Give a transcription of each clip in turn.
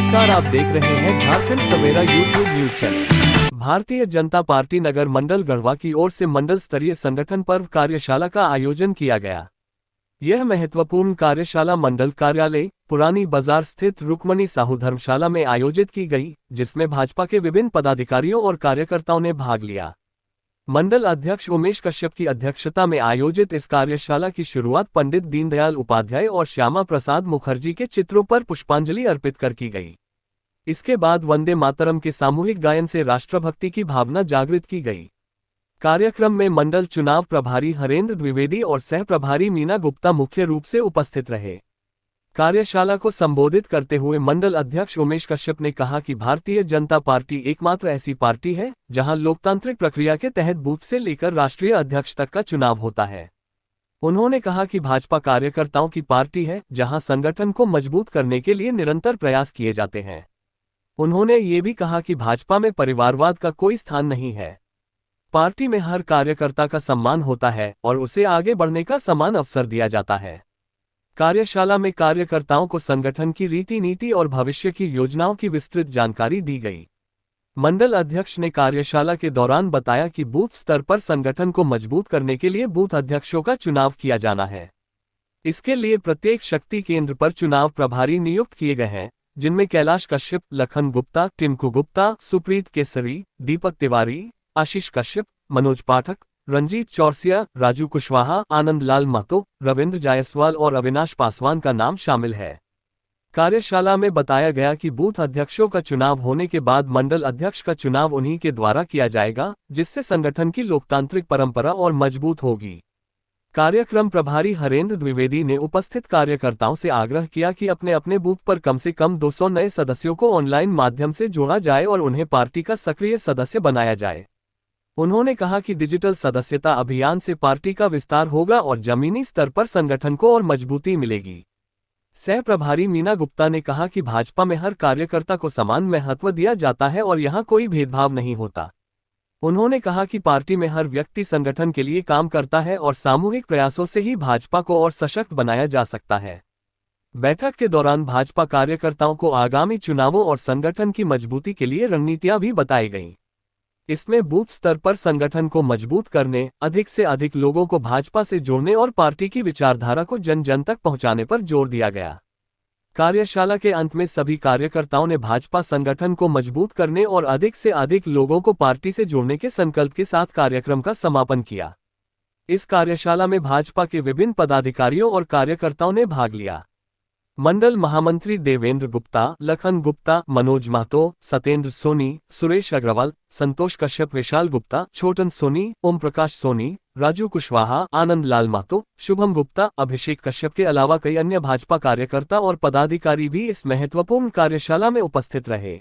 नमस्कार, आप देख रहे हैं झारखंड सवेरा YouTube news channel. Bharatiya Janata party नगर मंडल गढ़वा की ओर से मंडल स्तरीय संगठन पर्व कार्यशाला का आयोजन किया गया। यह महत्वपूर्ण कार्यशाला मंडल कार्यालय पुरानी बाजार स्थित रुक्मणी साहू धर्मशाला में आयोजित की गई, जिसमें भाजपा के विभिन्न पदाधिकारियों और कार्यकर्ताओं ने भाग लिया। मंडल अध्यक्ष उमेश कश्यप की अध्यक्षता में आयोजित इस कार्यशाला की शुरुआत पंडित दीनदयाल उपाध्याय और श्यामा प्रसाद मुखर्जी के चित्रों पर पुष्पांजलि अर्पित कर की गई। इसके बाद वंदे मातरम के सामूहिक गायन से राष्ट्रभक्ति की भावना जागृत की गई। कार्यक्रम में मंडल चुनाव प्रभारी हरेंद्र द्विवेदी और सह प्रभारी मीना गुप्ता मुख्य रूप से उपस्थित रहे। कार्यशाला को संबोधित करते हुए मंडल अध्यक्ष उमेश कश्यप ने कहा कि भारतीय जनता पार्टी एकमात्र ऐसी पार्टी है जहां लोकतांत्रिक प्रक्रिया के तहत बूथ से लेकर राष्ट्रीय अध्यक्ष तक का चुनाव होता है। उन्होंने कहा कि भाजपा कार्यकर्ताओं की पार्टी है जहां संगठन को मजबूत करने के लिए निरंतर प्रयास किए जाते हैं। उन्होंने ये भी कहा कि भाजपा में परिवारवाद का कोई स्थान नहीं है। पार्टी में हर कार्यकर्ता का सम्मान होता है और उसे आगे बढ़ने का समान अवसर दिया जाता है। कार्यशाला में कार्यकर्ताओं को संगठन की रीति नीति और भविष्य की योजनाओं की विस्तृत जानकारी दी गई। मंडल अध्यक्ष ने कार्यशाला के दौरान बताया कि बूथ स्तर पर संगठन को मजबूत करने के लिए बूथ अध्यक्षों का चुनाव किया जाना है। इसके लिए प्रत्येक शक्ति केंद्र पर चुनाव प्रभारी नियुक्त किए गए हैं, जिनमें कैलाश कश्यप, लखन गुप्ता, टिंकू गुप्ता, सुप्रीत केसरी, दीपक तिवारी, आशीष कश्यप, मनोज पाठक, रंजीत चौरसिया, राजू कुशवाहा, आनंद लाल महतो, रविंद्र जायसवाल और अविनाश पासवान का नाम शामिल है। कार्यशाला में बताया गया कि बूथ अध्यक्षों का चुनाव होने के बाद मंडल अध्यक्ष का चुनाव उन्हीं के द्वारा किया जाएगा, जिससे संगठन की लोकतांत्रिक परंपरा और मजबूत होगी। कार्यक्रम प्रभारी हरेंद्र द्विवेदी ने उपस्थित कार्यकर्ताओं से आग्रह किया कि अपने अपने बूथ पर कम से कम 200 नए सदस्यों को ऑनलाइन माध्यम से जोड़ा जाए और उन्हें पार्टी का सक्रिय सदस्य बनाया जाए। उन्होंने कहा कि डिजिटल सदस्यता अभियान से पार्टी का विस्तार होगा और जमीनी स्तर पर संगठन को और मजबूती मिलेगी। सह प्रभारी मीना गुप्ता ने कहा कि भाजपा में हर कार्यकर्ता को समान महत्व दिया जाता है और यहां कोई भेदभाव नहीं होता। उन्होंने कहा कि पार्टी में हर व्यक्ति संगठन के लिए काम करता है और सामूहिक प्रयासों से ही भाजपा को और सशक्त बनाया जा सकता है। बैठक के दौरान भाजपा कार्यकर्ताओं को आगामी चुनावों और संगठन की मजबूती के लिए रणनीतियां भी बताई गईं। इसमें बूथ स्तर पर संगठन को मजबूत करने, अधिक से अधिक लोगों को भाजपा से जोड़ने और पार्टी की विचारधारा को जन जन तक पहुंचाने पर जोर दिया गया। कार्यशाला के अंत में सभी कार्यकर्ताओं ने भाजपा संगठन को मजबूत करने और अधिक से अधिक लोगों को पार्टी से जोड़ने के संकल्प के साथ कार्यक्रम का समापन किया। इस कार्यशाला में भाजपा के विभिन्न पदाधिकारियों और कार्यकर्ताओं ने भाग लिया। मंडल महामंत्री देवेंद्र गुप्ता, लखन गुप्ता, मनोज महतो, सत्येंद्र सोनी, सुरेश अग्रवाल, संतोष कश्यप, विशाल गुप्ता, छोटन सोनी, ओम प्रकाश सोनी, राजू कुशवाहा, आनंद लाल महतो, शुभम गुप्ता, अभिषेक कश्यप के अलावा कई अन्य भाजपा कार्यकर्ता और पदाधिकारी भी इस महत्वपूर्ण कार्यशाला में उपस्थित रहे।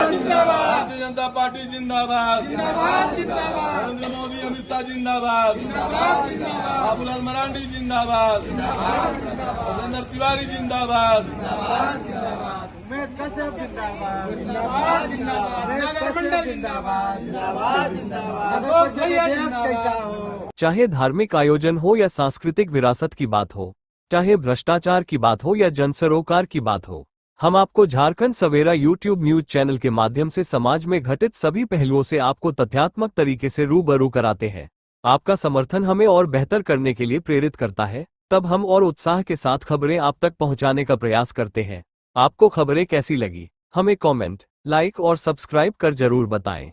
भारतीय जनता पार्टी जिंदाबाद, नरेंद्र मोदी, अमित शाह जिंदाबाद, बाबूलाल मरांडी जिंदाबाद, रविंद्र तिवारी जिंदाबाद, उमेश कश्यप जिंदाबाद, उमेश कश्यप जिंदाबाद, कैसा हो। चाहे धार्मिक आयोजन हो या सांस्कृतिक विरासत की बात हो, चाहे भ्रष्टाचार की बात हो या जन सरोकार की बात हो, हम आपको झारखंड सवेरा यूट्यूब न्यूज चैनल के माध्यम से समाज में घटित सभी पहलुओं से आपको तथ्यात्मक तरीके से रूबरू कराते हैं। आपका समर्थन हमें और बेहतर करने के लिए प्रेरित करता है, तब हम और उत्साह के साथ खबरें आप तक पहुंचाने का प्रयास करते हैं। आपको खबरें कैसी लगी, हमें कमेंट, लाइक और सब्सक्राइब कर जरूर बताएं।